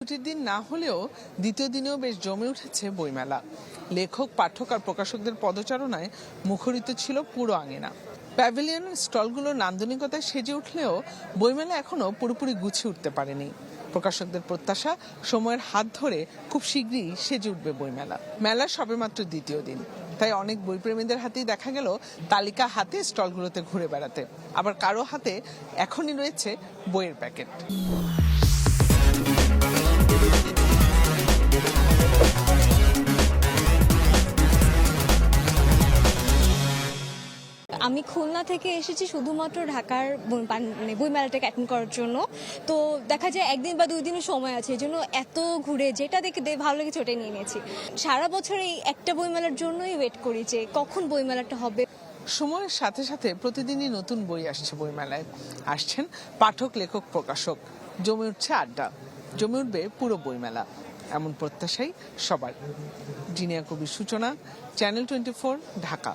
ছুটির দিন না হলেও দ্বিতীয় দিনেও বেশ জমে উঠেছে বইমেলা। লেখক, পাঠক আর প্রকাশকদের পদচারণায় মুখরিত ছিল পুরো আঙিনা। প্যাভিলিয়নের স্টলগুলো নান্দনিকতায় সেজে উঠলেও বইমেলা এখনো পুরোপুরি গুছিয়ে উঠতে পারেনি। প্রকাশকদের প্রত্যাশা, সময়ের হাত ধরে খুব শীঘ্রই সেজে উঠবে বইমেলা। মেলার সবেমাত্র দ্বিতীয় দিন, তাই অনেক বইপ্রেমীদের হাতেই দেখা গেল তালিকা হাতে স্টলগুলোতে ঘুরে বেড়াতে। আবার কারো হাতে এখনই রয়েছে বইয়ের প্যাকেট। আমি খুলনা থেকে এসেছি শুধুমাত্র ঢাকার বইমেলাটাকে অ্যাটেন্ড করার জন্য। তো দেখা যায় একদিন বা 2 দিনের সময় আছে, এই জন্য এত ঘুরে যেটা দেখে ভালো লেগেছে ওটাই নিয়ে নিয়েছি। সারা বছর এই একটা বইমেলার জন্যই ওয়েট করি যে কখন বইমেলাটা হবে। সময়ের সাথে সাথে প্রতিদিনই নতুন বই আসছে বইমেলায়। আসছেন পাঠক, লেখক, প্রকাশক। জমে উঠছে আড্ডা, জমে উঠবে পুরো বইমেলা, এমন প্রত্যাশাই সবার। জিনিয়া কবির সূচনা, চ্যানেল 24, ঢাকা।